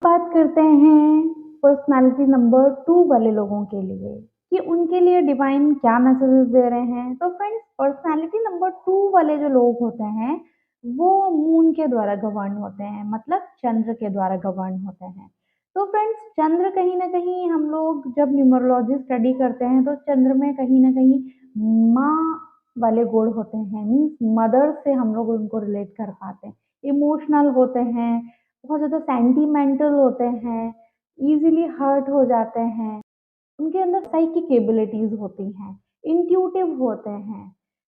बात करते हैं पर्सनैलिटी नंबर 2 वाले लोगों के लिए कि उनके लिए डिवाइन क्या मैसेजेस दे रहे हैं। तो फ्रेंड्स, पर्सनैलिटी नंबर 2 वाले जो लोग होते हैं, वो मून के द्वारा गवर्न होते हैं, मतलब चंद्र के द्वारा गवर्न होते हैं। तो फ्रेंड्स, चंद्र कहीं न कहीं हम लोग जब न्यूमरोलॉजी स्टडी करते हैं, तो चंद्र में कहीं न कहीं माँ वाले गुण होते हैं, मीन्स मदर से हम लोग उनको रिलेट कर पाते हैं। इमोशनल होते हैं, बहुत ज़्यादा सेंटिमेंटल होते हैं, ईज़िली हर्ट हो जाते हैं, उनके अंदर साइकिक एबिलिटीज़ होती हैं, इंट्यूटिव होते हैं।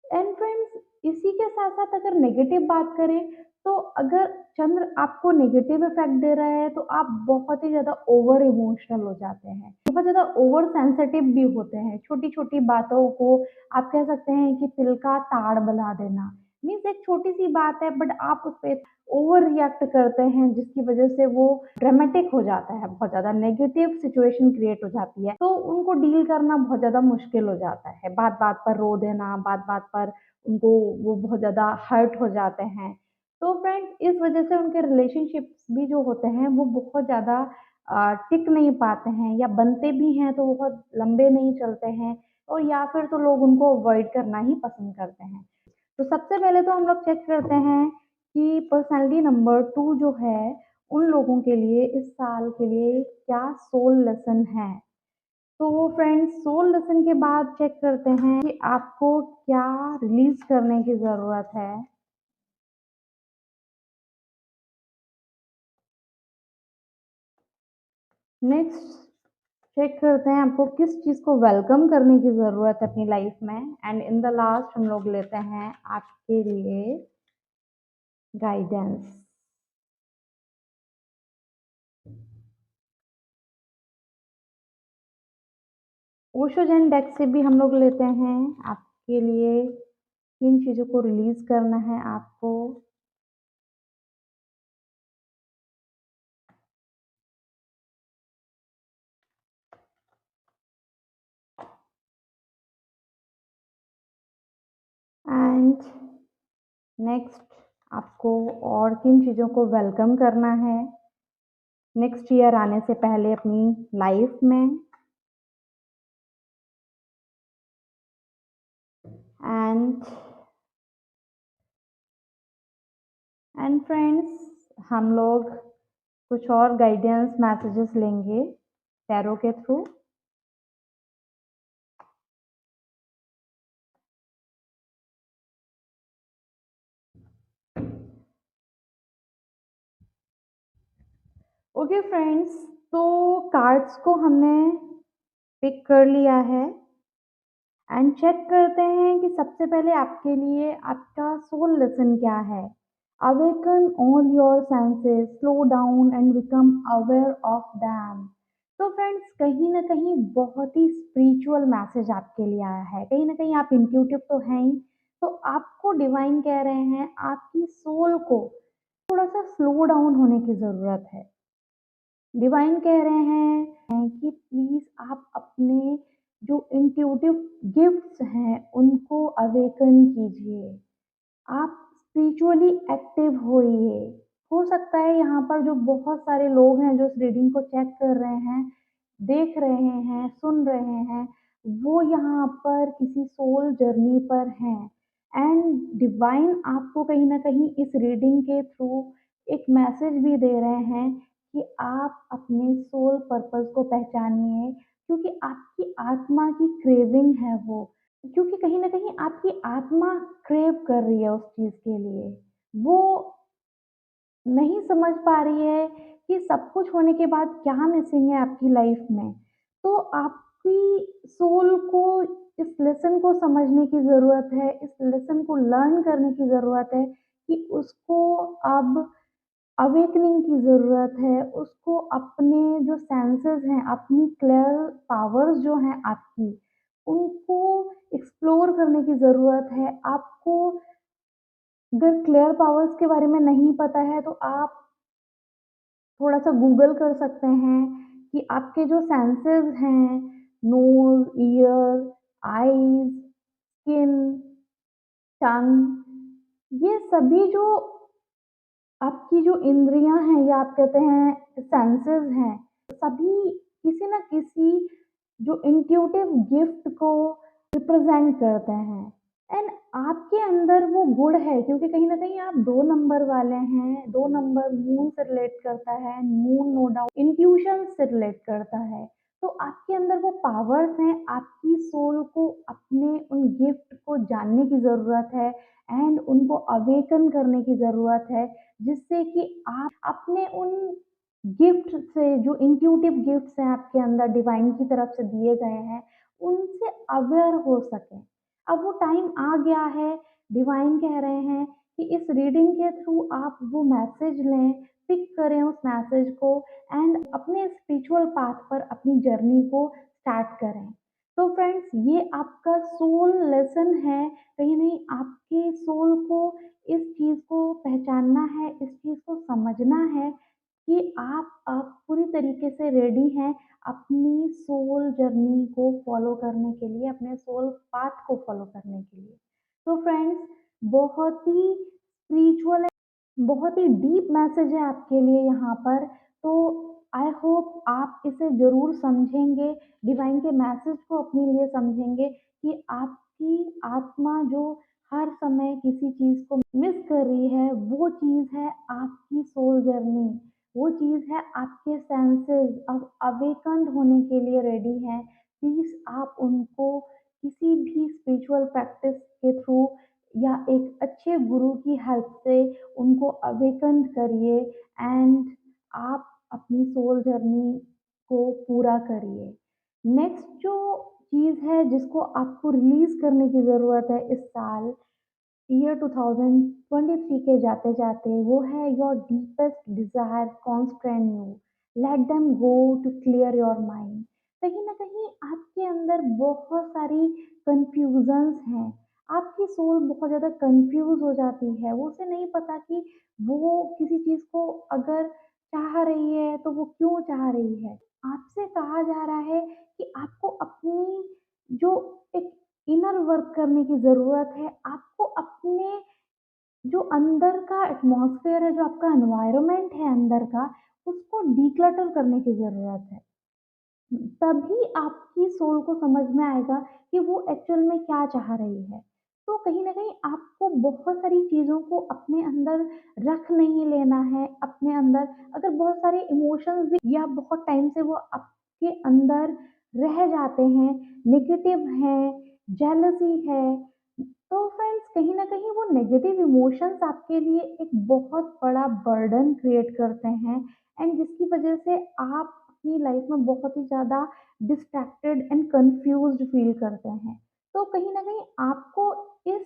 एंड फ्रेंड्स, इसी के साथ-साथ अगर नेगेटिव बात करें, तो अगर चंद्र आपको नेगेटिव इफ़ेक्ट दे रहा है, तो आप बहुत ही ज़्यादा ओवर इमोशनल हो जाते हैं, बहुत ज़्यादा ओवर सेंसिटिव भी होते हैं। छोटी-छोटी बातों को आप कह सकते हैं कि तिल का ताड़ बना देना। मीन्स एक छोटी-सी बात है, बट आप उस पे ओवर रिएक्ट करते हैं, जिसकी वज़ह से वो ड्रामेटिक हो जाता है, बहुत ज़्यादा नेगेटिव सिचुएशन क्रिएट हो जाती है, तो उनको डील करना बहुत ज़्यादा मुश्किल हो जाता है। बात-बात पर रो देना, बात-बात पर उनको वो बहुत ज़्यादा हर्ट हो जाते हैं। तो फ्रेंड्स, इस वज़ह से उनके रिलेशनशिप्स भी जो होते हैं, वो बहुत ज़्यादा टिक नहीं पाते हैं, या बनते भी हैं तो वो बहुत लंबे नहीं चलते हैं, और या फिर तो लोग उनको अवॉइड करना ही पसंद करते हैं। तो सबसे पहले तो हम लोग चेक करते हैं कि पर्सनैलिटी नंबर 2 जो है, उन लोगों के लिए इस साल के लिए क्या सोल लेसन है। तो फ्रेंड्स, सोल लेसन के बाद चेक करते हैं कि आपको क्या रिलीज़ करने की ज़रूरत है। नेक्स्ट चेक करते हैं आपको किस चीज़ को वेलकम करने की ज़रूरत है अपनी लाइफ में। एंड इन द लास्ट हम लोग लेते हैं आपके लिए गाइडेंस। ओशो जेन डेक से भी हम लोग लेते हैं आपके लिए किन चीज़ों को रिलीज़ करना है आपको। एंड नेक्स्ट आपको और किन चीज़ों को वेलकम करना है नेक्स्ट ईयर आने से पहले अपनी लाइफ में। एंड फ्रेंड्स, हम लोग कुछ और गाइडेंस मैसेजेस लेंगे टैरो के थ्रू। ओके फ्रेंड्स, तो कार्ड्स को हमने पिक कर लिया है एंड चेक करते हैं कि सबसे पहले आपके लिए आपका सोल लेसन क्या है। Awaken all your senses, slow down and become aware of them. तो फ्रेंड्स, कहीं ना कहीं बहुत ही स्पिरिचुअल मैसेज आपके लिए आया है। कहीं ना कहीं आप इंट्यूटिव तो हैं ही, तो आपको डिवाइन कह रहे हैं आपकी सोल को थोड़ा सा स्लो डाउन होने की ज़रूरत है। डिवाइन कह रहे हैं कि प्लीज़ आप अपने जो इंट्यूटिव गिफ्ट्स हैं उनको अवेकन कीजिए। आप स्पिरिचुअली एक्टिव होइए। हो सकता है यहाँ पर जो बहुत सारे लोग हैं जो इस रीडिंग को चेक कर रहे हैं, देख रहे हैं, सुन रहे हैं, वो यहाँ पर किसी सोल जर्नी पर हैं। एंड डिवाइन आपको कहीं न कहीं इस रीडिंग के थ्रू एक मैसेज भी दे रहे हैं कि आप अपने सोल पर्पस को पहचानिए, क्योंकि आपकी आत्मा की क्रेविंग है वो। क्योंकि कहीं न कहीं आपकी आत्मा क्रेव कर रही है उस चीज़ के लिए। वो नहीं समझ पा रही है कि सब कुछ होने के बाद क्या मिसिंग है आपकी लाइफ में। तो आपकी सोल को इस लेसन को समझने की ज़रूरत है, इस लेसन को लर्न करने की ज़रूरत है कि उसको अब अवेकनिंग की ज़रूरत है, उसको अपने जो सेंसेस हैं, अपनी क्लियर पावर्स जो हैं आपकी, उनको एक्सप्लोर करने की ज़रूरत है। आपको अगर क्लियर पावर्स के बारे में नहीं पता है, तो आप थोड़ा-सा गूगल कर सकते हैं कि आपके जो सेंसेस हैं, नोज़, ईयर, आईज़, स्किन, टंग, ये सभी जो आपकी जो इंद्रियाँ हैं या आप कहते हैं सेंसेस हैं, सभी किसी न किसी जो इंट्यूटिव गिफ्ट को रिप्रेजेंट करते हैं। एंड आपके अंदर वो गुण है क्योंकि कहीं न कहीं आप 2 नंबर वाले हैं, 2 नंबर मून से रिलेट करता है, मून नो डाउट इंट्यूशन से रिलेट करता है। तो आपके अंदर वो पावर्स हैं, आपकी सोल को अपने उन गिफ्ट को जानने की ज़रूरत है एंड उनको अवेकन करने की ज़रूरत है, जिससे कि आप अपने उन गिफ्ट से जो इंट्यूटिव गिफ्ट्स हैं आपके अंदर डिवाइन की तरफ से दिए गए हैं, उनसे अवेयर हो सकें। अब वो टाइम आ गया है, डिवाइन कह रहे हैं कि इस रीडिंग के थ्रू आप वो मैसेज लें, पिक करें उस मैसेज को एंड अपने स्पिरिचुअल पाथ पर अपनी जर्नी को स्टार्ट करें। तो फ्रेंड्स ये आपका सोल लेसन है, कहीं नहीं आपके सोल को इस चीज़ को पहचानना है, इस चीज़ को समझना है कि आप पूरी तरीके से रेडी हैं अपनी सोल जर्नी को फॉलो करने के लिए, अपने सोल पाथ को फॉलो करने के लिए। तो फ्रेंड्स बहुत ही स्पिरिचुअल बहुत ही डीप मैसेज है आपके लिए यहाँ पर। तो आई होप आप इसे ज़रूर समझेंगे, डिवाइन के मैसेज को अपने लिए समझेंगे कि आपकी आत्मा जो हर समय किसी चीज़ को मिस कर रही है, वो चीज़ है आपकी सोल जर्नी, वो चीज़ है आपके सेंसेस अब अवेकन्ड होने के लिए रेडी हैं। प्लीज़ आप उनको किसी भी स्पिरिचुअल प्रैक्टिस के थ्रू या एक अच्छे गुरु की हेल्प से उनको अवेकन करिए एंड आप अपनी सोल जर्नी को पूरा करिए। नेक्स्ट जो चीज़ है जिसको आपको रिलीज़ करने की ज़रूरत है इस साल, ईयर 2023 के जाते-जाते वो है your deepest desire constrain you, let them go to clear your mind. कहीं न कहीं आपके अंदर बहुत सारी कन्फ्यूज़न्स हैं, आपकी सोल बहुत ज़्यादा कन्फ्यूज़ हो जाती है, वो उसे नहीं पता कि वो किसी चीज़ को अगर चाह रही है तो वो क्यों चाह रही है। आपसे कहा जा रहा है कि आपको अपनी जो एक इनर वर्क करने की ज़रूरत है। आपको अपने जो अंदर का एटमॉस्फेयर है, जो आपका एनवायरनमेंट है अंदर का, उसको डिक्लटर करने की ज़रूरत है। तभी आपकी सोल को समझ में आएगा कि वो एक्चुअल में क्या चाह रही है। तो कहीं न कहीं आपको बहुत सारी चीज़ों को अपने अंदर रख नहीं लेना है, अपने अंदर अगर बहुत सारे इमोशंस भी या बहुत टाइम से वो आपके अंदर रह जाते हैं, नेगेटिव हैं, जेलसी है, तो फ्रेंड्स कहीं न कहीं वो नेगेटिव इमोशंस आपके लिए एक बहुत बड़ा बर्डन क्रिएट करते हैं एंड जिसकी वजह से आप अपनी लाइफ में बहुत ही ज़्यादा डिस्ट्रैक्टेड एंड कंफ्यूज्ड फील करते हैं। तो कहीं न कहीं आपको इस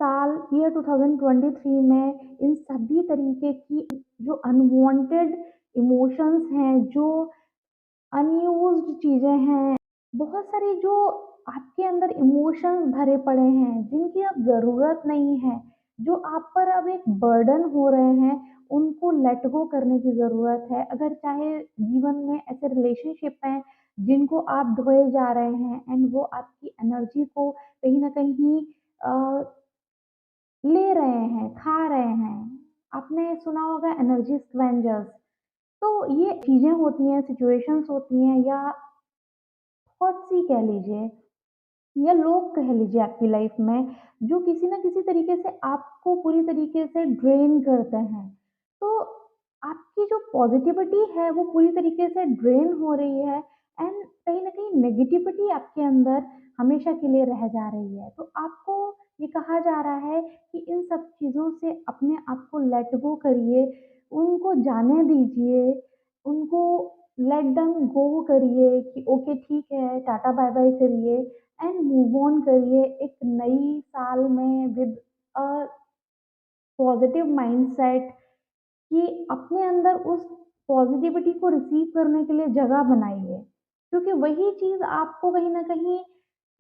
साल ईयर 2023 में इन सभी तरीके की जो अनवांटेड इमोशंस हैं, जो अनयूज़्ड चीज़ें हैं, बहुत सारी जो आपके अंदर इमोशंस भरे पड़े हैं, जिनकी अब ज़रूरत नहीं है, जो आप पर अब एक बर्डन हो रहे हैं, उनको लेट गो करने की ज़रूरत है। अगर चाहे जीवन में ऐसे रिलेशनशिप हैं, जिनको आप ढोए जा रहे हैं एंड वो आपकी एनर्जी को कहीं न कहीं अ, ले रहे हैं, खा रहे हैं। आपने सुना होगा एनर्जी स्क्वेंजर्स। तो ये चीज़ें होती हैं, सिचुएशंस होती हैं या थॉट्स ही कह लीजिए या लोग कह लीजिए आपकी लाइफ में, जो किसी न किसी तरीके से आपको पूरी तरीके से ड्रेन करते हैं। तो आपकी जो पॉज़िटिविटी है वो पूरी तरीके से ड्रेन हो रही है एंड कहीं न कहीं नेगेटिविटी आपके अंदर हमेशा के लिए रह जा रही है। तो आपको ये कहा जा रहा है कि इन सब चीज़ों से अपने आप को लेट गो करिए, उनको जाने दीजिए, उनको लेट देम गो करिए कि ओके ठीक है, टाटा बाय-बाय करिए एंड मूव ऑन करिए एक नई साल में विद अ पॉजिटिव माइंडसेट कि अपने अंदर उस पॉजिटिविटी को रिसीव करने के लिए जगह बनाइए क्योंकि वही चीज़ आपको कहीं न कहीं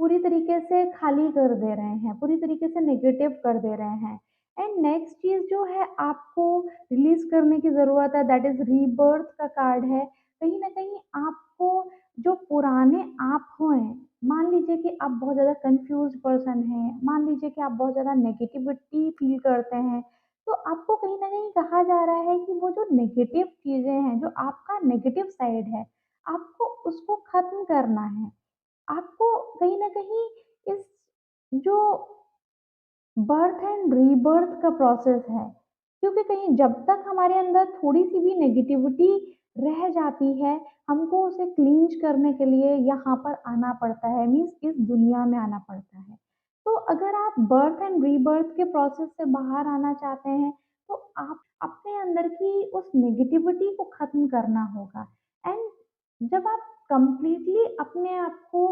पूरी तरीके से खाली कर दे रहे हैं, पूरी तरीके से नेगेटिव कर दे रहे हैं। एंड नेक्स्ट चीज़ जो है आपको रिलीज़ करने की ज़रूरत है दैट इज़ रीबर्थ का कार्ड है। कहीं न कहीं आपको जो पुराने आप हैं, मान लीजिए कि आप बहुत ज़्यादा कन्फ्यूज़्ड पर्सन हैं, मान लीजिए कि आप बहुत ज़्यादा नेगेटिविटी फ़ील करते हैं, तो आपको कहीं न कहीं कहा जा रहा है कि वो जो नेगेटिव चीज़ें हैं, जो आपका नेगेटिव साइड है, आपको उसको ख़त्म करना है। आपको कहीं न कहीं इस जो बर्थ एंड रीबर्थ का प्रोसेस है, क्योंकि कहीं जब तक हमारे अंदर थोड़ी-सी भी नेगेटिविटी रह जाती है, हमको उसे क्लींज करने के लिए यहाँ पर आना पड़ता है, मीन्स इस दुनिया में आना पड़ता है। तो अगर आप बर्थ एंड रीबर्थ के प्रोसेस से बाहर आना चाहते हैं, तो आप अपने अंदर की उस नेगेटिविटी को ख़त्म करना होगा। एंड जब आप कंप्लीटली अपने आप को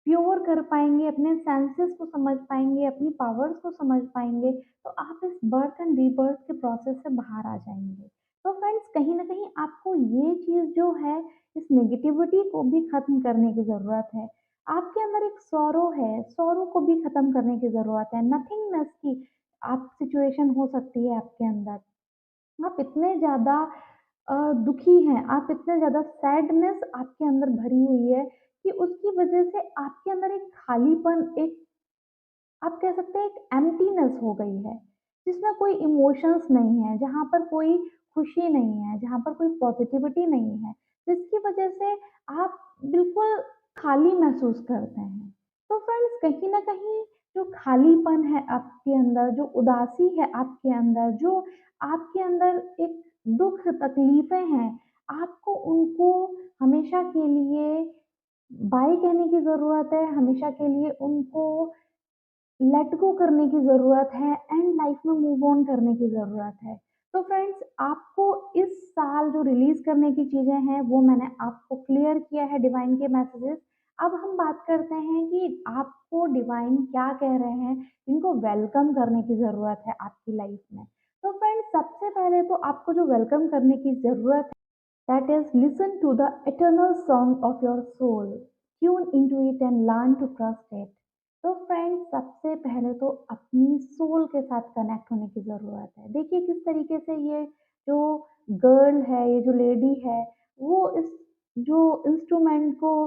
प्योर कर पाएँगे, अपने सेंसेस को समझ पाएँगे, अपनी पावर्स को समझ पाएँगे, तो आप इस बर्थ एंड रीबर्थ के प्रोसेस से बाहर आ जाएँगे। तो फ्रेंड्स कहीं न कहीं आपको ये चीज़ जो है, इस नेगेटिविटी को भी ख़त्म करने की ज़रूरत है। आपके अंदर एक सॉरो है, सॉरो को भी ख़त्म करने की ज़रूरत है। नथिंगनेस की आप सिचुएशन हो सकती है आपके अंदर। आप इतने ज़्यादा दुखी हैं, आप इतने ज़्यादा सैडनेस आपके अंदर भरी हुई है कि उसकी वज़ह से आपके अंदर एक खालीपन, एक आप कह सकते हैं एक एम्प्टीनेस हो गई है, जिसमें कोई इमोशंस नहीं है, जहाँ पर कोई खुशी नहीं है, जहाँ पर कोई पॉज़िटिविटी नहीं है, जिसकी वज़ह से आप बिल्कुल खाली महसूस करते हैं। तो फ्रेंड्स कहीं न कहीं जो खालीपन है आपके अंदर, जो उदासी है आपके अंदर, जो आपके अंदर एक दुःख तकलीफ़ें हैं, आपको उनको हमेशा के लिए बाय कहने की ज़रूरत है, हमेशा के लिए उनको लेट गो करने की ज़रूरत है एंड लाइफ में मूव ऑन करने की ज़रूरत है। तो फ्रेंड्स आपको इस साल जो रिलीज़ करने की चीज़ें हैं वो मैंने आपको क्लियर किया है डिवाइन के मैसेजेस। अब हम बात करते हैं कि आपको डिवाइन क्या कह रहे हैं, इनको वेलकम करने की ज़रूरत है आपकी लाइफ में। तो फ्रेंड्स सबसे पहले तो आपको जो वेलकम करने की ज़रूरत है, that is listen to the eternal song of your soul, tune into it and learn to trust it. तो फ्रेंड्स सबसे पहले तो अपनी सोल के साथ कनेक्ट होने की ज़रूरत है। देखिए किस तरीके से ये जो गर्ल है, ये जो लेडी है, वो इस जो इंस्ट्रूमेंट को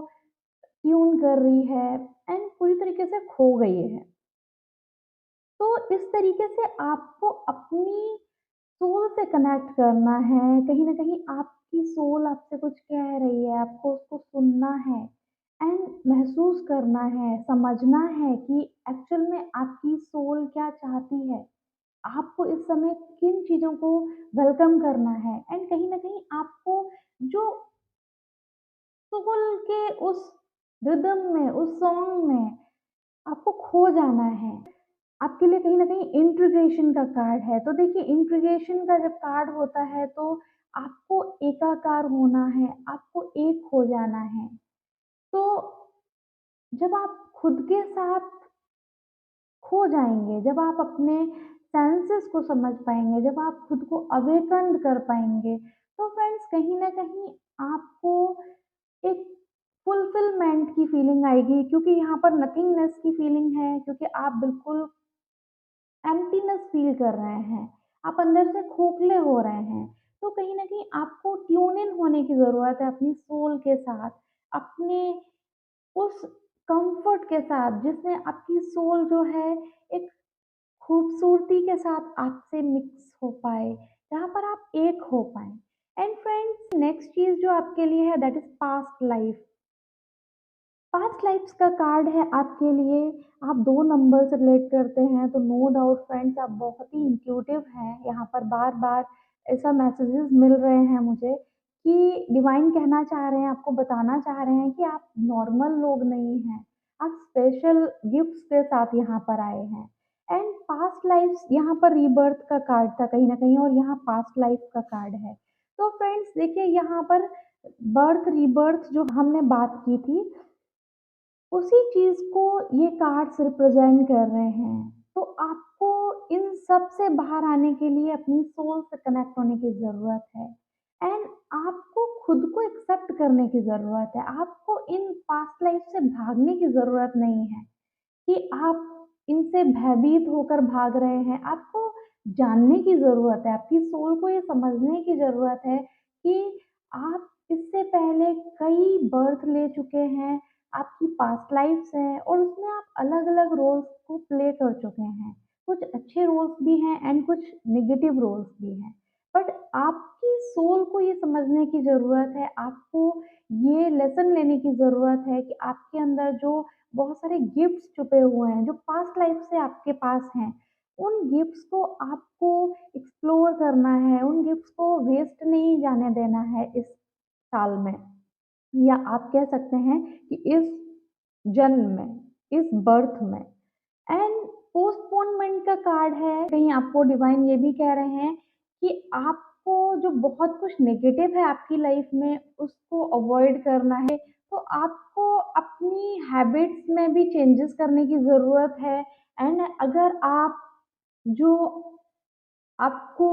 ट्यून कर रही है एंड पूरी तरीके से खो गई है। तो इस तरीके से आपको अपनी सोल से कनेक्ट करना है, कहीं न कहीं आपकी सोल आपसे कुछ कह रही है, आपको उसको सुनना है एंड महसूस करना है, समझना है कि एक्चुअल में आपकी सोल क्या चाहती है। आपको इस समय किन चीज़ों को वेलकम करना है एंड कहीं न कहीं आपको जो सोल के उस रिदम में, उस सॉन्ग में आपको खो जाना है। आपके लिए कहीं न कहीं इंट्रीगेशन का कार्ड है, तो देखिए इंट्रीगेशन का जब कार्ड होता है तो आपको एकाकार होना है, आपको एक हो जाना है। तो जब आप खुद के साथ खो जाएँगे, जब आप अपने सेंसेस को समझ पाएँगे, जब आप खुद को अवेकन कर पाएँगे, तो फ्रेंड्स कहीं न कहीं आपको एक फुलफिलमेंट की फीलिंग आएगी, क्योंकि यहाँ पर नथिंगनेस की फीलिंग है, क्योंकि आप बिल्कुल एम्प्टीनेस फ़ील कर रहे हैं, आप अंदर से खोखले हो रहे हैं। तो कहीं न कहीं आपको ट्यून इन होने की ज़रूरत है अपनी सोल के साथ, अपने उस कम्फ़र्ट के साथ जिसमें आपकी सोल जो है एक खूबसूरती के साथ आपसे मिक्स हो पाए, जहाँ पर आप एक हो पाएँ। एंड फ्रेंड्स नेक्स्ट चीज़ जो आपके लिए है that is past life. Past lifes का कार्ड है आपके लिए। आप 2 नंबर से रिलेट करते हैं, तो नो डाउट फ्रेंड्स आप बहुत ही इंट्यूटिव हैं। यहाँ पर बार-बार ऐसा मैसेजेस मिल रहे हैं मुझे कि डिवाइन कहना चाह रहे हैं, आपको बताना चाह रहे हैं कि आप नॉर्मल लोग नहीं हैं। आप स्पेशल गिफ्ट्स के साथ यहाँ पर आए हैं। एंड पास्ट लाइफ्स यहाँ पर रीबर्थ का कार्ड था कहीं न कहीं, और यहाँ पास्ट लाइफ का कार्ड है। तो फ्रेंड्स देखिए यहाँ पर बर्थ रीबर्थ जो हमने बात की थी, उसी चीज़ को ये कार्ड्स रिप्रेजेंट कर रहे हैं। तो आपको इन सब से बाहर आने के लिए अपनी सोल से कनेक्ट होने की ज़रूरत है एंड आपको खुद को एक्सेप्ट करने की ज़रूरत है। आपको इन पास्ट लाइफ से भागने की ज़रूरत नहीं है कि आप इनसे भयभीत होकर भाग रहे हैं। आपको जानने की ज़रूरत है, आपकी सोल को ये समझने की ज़रूरत है कि आप इससे पहले कई बर्थ ले चुके हैं, आपकी पास्ट लाइफ़्स हैं और उसमें आप अलग-अलग रोल्स को प्ले कर चुके हैं। कुछ अच्छे रोल्स भी हैं एंड कुछ नेगेटिव रोल्स भी हैं। बट आपकी सोल को ये समझने की ज़रूरत है, आपको ये लेसन लेने की ज़रूरत है कि आपके अंदर जो बहुत सारे गिफ्ट्स छुपे हुए हैं, जो पास्ट लाइफ से आपके पास हैं, उन गिफ्ट्स को आपको एक्सप्लोर करना है, उन गिफ्ट्स को वेस्ट नहीं जाने देना है इस साल में। या आप कह सकते हैं कि इस जन्म में, इस बर्थ में। एंड पोस्टपोनमेंट का कार्ड है, कहीं आपको डिवाइन ये भी कह रहे हैं कि आपको जो बहुत कुछ नेगेटिव है आपकी लाइफ में उसको अवॉइड करना है। तो आपको अपनी हैबिट्स में भी चेंजेस करने की ज़रूरत है। एंड अगर आप जो आपको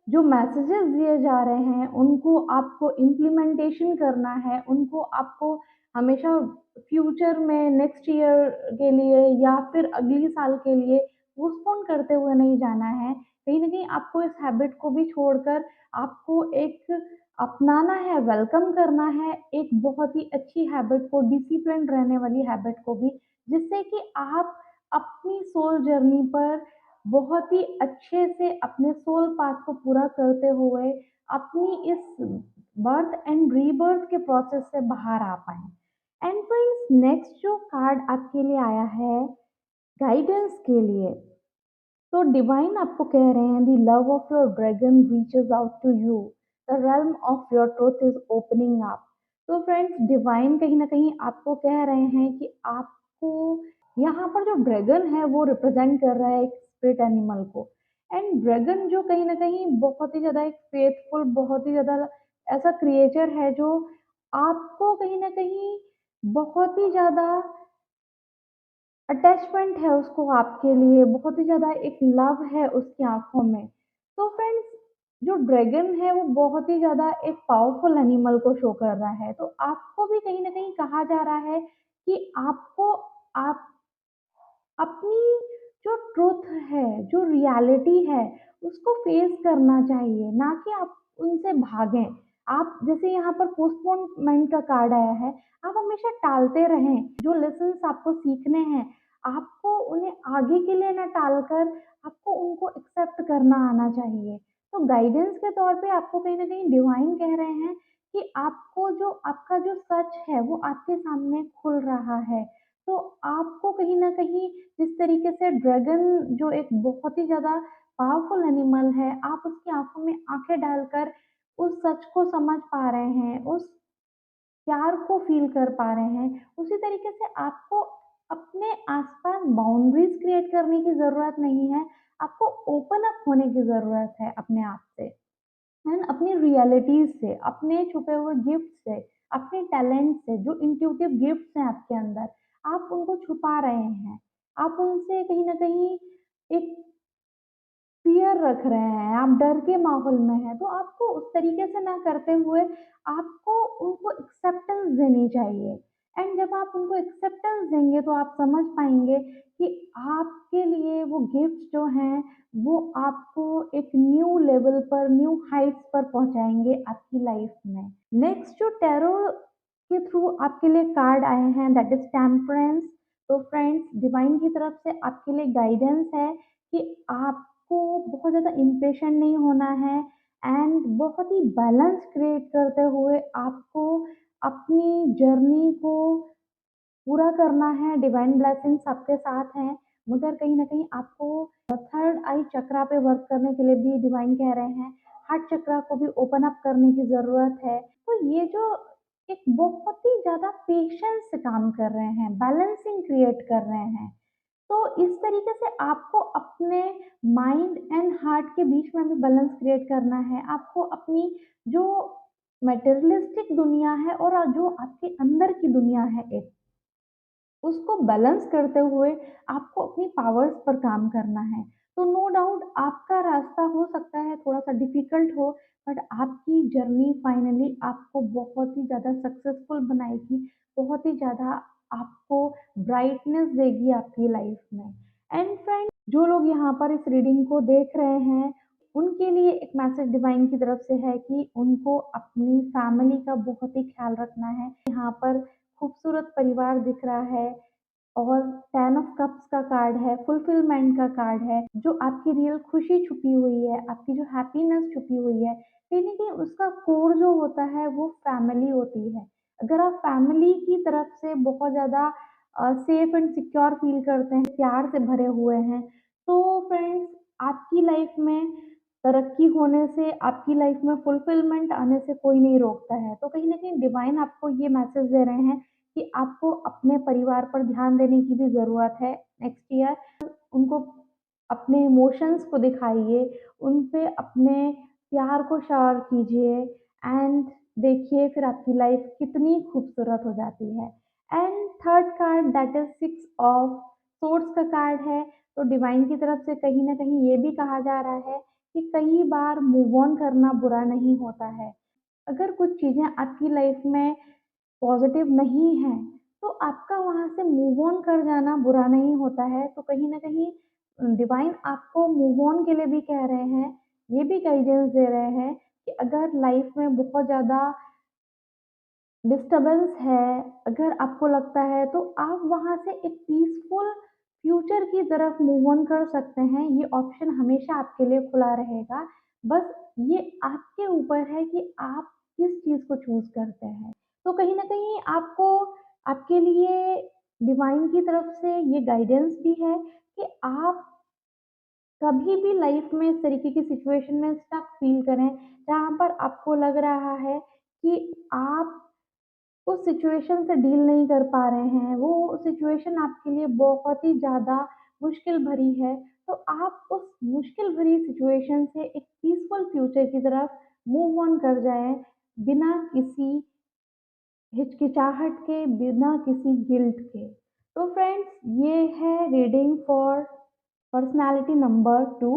जो मैसेजेस दिए जा रहे हैं, उनको आपको इम्प्लीमेंटेशन करना है, उनको आपको हमेशा फ्यूचर में नेक्स्ट ईयर के लिए या फिर अगली साल के लिए पोस्टपोन करते हुए नहीं जाना है। कहीं न कहीं आपको इस हैबिट को भी छोड़कर आपको एक अपनाना है, वेलकम करना है, एक बहुत ही अच्छी हैबिट को, डिसिप्लिन्ड रहने वाली हैबिट को भी, जिससे कि आप अपनी सोल जर्नी पर बहुत ही अच्छे से अपने सोल पाथ को पूरा करते हुए अपनी इस बर्थ एंड रीबर्थ के प्रोसेस से बाहर आ पाएँ। एंड फ्रेंड्स, नेक्स्ट जो कार्ड आपके लिए आया है गाइडेंस के लिए, तो डिवाइन आपको कह रहे हैं the love of your dragon reaches out to you, the realm of your truth is opening up. तो फ्रेंड्स, डिवाइन कहीं ना कहीं आपको कह रहे हैं कि आपको यहाँ पर जो ड्रैगन है वो रिप्रेजेंट कर रहा है एक स्पिरिट एनिमल को। एंड ड्रैगन जो कहीं ना कहीं बहुत ही ज़्यादा एक फेथफुल, बहुत ही ज़्यादा ऐसा क्रिएचर है जो आपको कहीं ना कहीं बहुत ही ज़्यादा अटैचमेंट है उसको आपके लिए, बहुत ही ज़्यादा एक लव है उसकी आँखों में। तो फ्रेंड्स, जो ड्रैगन है वो बहुत ही ज़्यादा एक पावरफुल एनिमल को शो कर रहा है। तो आपको भी कहीं न कहीं कहा जा रहा है कि आपको आप अपनी जो ट्रुथ है, जो रियलिटी है, उसको फेस करना चाहिए, ना कि आप उनसे भागें। आप जैसे यहाँ पर पोस्टपोनमेंट का कार्ड आया है, आप हमेशा टालते रहें। जो लेसन्स आपको सीखने हैं, आपको उन्हें आगे के लिए ना टालकर आपको उनको एक्सेप्ट करना आना चाहिए। तो गाइडेंस के तौर पे आपको कहीं न कहीं डिवाइन कह रहे हैं कि आपको जो आपका जो सच है, वो आपके सामने खुल रहा है। तो आपको कहीं न कहीं जिस तरीके से ड्रैगन जो एक बहुत ही ज़्यादा पावरफुल एनिमल है, आप उसकी आँखों में आँखें डालकर उस सच को समझ पा रहे हैं, उस प्यार को फ़ील कर पा रहे हैं, उसी तरीके से आपको अपने आस-पास बाउंड्रीज़ क्रिएट करने की ज़रूरत नहीं है, आपको ओपन अप होने की ज़रूरत है अपने आप से। एंड अपनी रियलिटीज़ से, अपने छुपे हुए गिफ्ट से, अपने टैलेंट से, जो इंट्यूटिव गिफ्ट्स हैं आपके अंदर, आप उनको छुपा रहे हैं। आप उनसे कहीं न कहीं एक फ़ियर रख रहे हैं, आप डर के माहौल में हैं, तो आपको उस तरीके से ना करते हुए आपको उनको एक्सेप्टेंस देनी चाहिए। एंड जब आप उनको एक्सेप्टेंस देंगे तो आप समझ पाएँगे कि आपके लिए वो गिफ्ट्स जो हैं, वो आपको एक न्यू लेवल पर, न्यू हाइट्स पर पहुँचाएँगे आपकी लाइफ़ में। नेक्स्ट जो टैरो के थ्रू आपके लिए कार्ड आए हैं दैट इज़ टेम्परेंस। तो फ्रेंड्स, डिवाइन की तरफ से आपके लिए गाइडेंस है कि आपको बहुत ज़्यादा इम्पेशेंट नहीं होना है एंड बहुत ही बैलेंस क्रिएट करते हुए आपको अपनी जर्नी को पूरा करना है। डिवाइन ब्लेसिंग्स आपके साथ हैं, मगर कहीं न कहीं आपको थर्ड आई चक्रा पे वर्क करने के लिए भी डिवाइन कह रहे हैं। हार्ट चक्रा को भी ओपन अप करने की ज़रूरत है। तो ये जो एक बहुत ही ज़्यादा पेशेंस से काम कर रहे हैं, बैलेंसिंग क्रिएट कर रहे हैं। तो इस तरीके से आपको अपने माइंड एंड हार्ट के बीच में भी बैलेंस क्रिएट करना है। आपको अपनी जो मटेरियलिस्टिक दुनिया है और जो आपके अंदर की दुनिया है एक, उसको बैलेंस करते हुए आपको अपनी पावर्स पर काम करना है। तो नो डाउट आपका रास्ता हो सकता है थोड़ा-सा डिफ़िकल्ट हो, बट आपकी जर्नी फाइनली आपको बहुत ही ज़्यादा सक्सेसफुल बनाएगी, बहुत ही ज़्यादा आपको ब्राइटनेस देगी आपकी लाइफ़ में। एंड फ्रेंड्स, जो लोग यहाँ पर इस रीडिंग को देख रहे हैं, उनके लिए एक मैसेज डिवाइन की तरफ से है कि उनको अपनी फैमिली का बहुत ही ख़्याल रखना है। यहाँ पर खूबसूरत परिवार दिख रहा है, और 10 ऑफ कप्स का कार्ड है, फुलफिलमेंट का कार्ड है, जो आपकी रियल खुशी छुपी हुई है, आपकी जो हैप्पीनेस छुपी हुई है, कहीं न कहीं उसका कोर जो होता है वो फैमिली होती है। अगर आप फैमिली की तरफ से बहुत ज़्यादा सेफ एंड सिक्योर फ़ील करते हैं, प्यार से भरे हुए हैं, तो फ्रेंड्स आपकी लाइफ़ में तरक्की होने से, आपकी लाइफ़ में फुलफिलमेंट आने से कोई नहीं रोकता है। तो कहीं न कहीं डिवाइन आपको ये मैसेज दे रहे हैं कि आपको अपने परिवार पर ध्यान देने की भी ज़रूरत है नेक्स्ट ईयर। उनको अपने इमोशंस को दिखाइए, उन पे अपने प्यार को शावर कीजिए एंड देखिए फिर आपकी लाइफ कितनी खूबसूरत हो जाती है। And third card that is 6 of swords का कार्ड है, तो डिवाइन की तरफ से कहीं न कहीं ये भी कहा जा रहा है कि कई बार मूव ऑन करना बुरा नहीं होता है। अगर कुछ चीज़ें आपकी लाइफ में पॉज़िटिव नहीं है, तो आपका वहाँ से मूव ऑन कर जाना बुरा नहीं होता है। तो कहीं न कहीं डिवाइन आपको मूव ऑन के लिए भी कह रहे हैं, ये भी गाइडेंस दे रहे हैं कि अगर लाइफ़ में बहुत ज़्यादा डिस्टर्बेंस है, अगर आपको लगता है तो आप वहाँ से एक पीसफुल फ्यूचर की तरफ मूव ऑन कर सकते हैं। ये ऑप्शन हमेशा आपके लिए खुला रहेगा। बस ये आपके ऊपर है कि आप किस चीज़ को चूज़ करते हैं। तो कहीं न कहीं आपको आपके लिए डिवाइन की तरफ से ये गाइडेंस भी है कि आप कभी भी लाइफ में इस तरीके की सिचुएशन में स्टक फ़ील करें, जहाँ पर आपको लग रहा है कि आप उस सिचुएशन से डील नहीं कर पा रहे हैं, वो सिचुएशन आपके लिए बहुत ही ज़्यादा मुश्किल भरी है, तो आप उस मुश्किल भरी सिचुएशन से एक पीसफुल फ्यूचर की तरफ मूव ऑन कर जाएँ, बिना किसी हिचकिचाहट के, बिना किसी गिल्ट के। तो फ्रेंड्स ये है रीडिंग फॉर पर्सनैलिटी नंबर 2।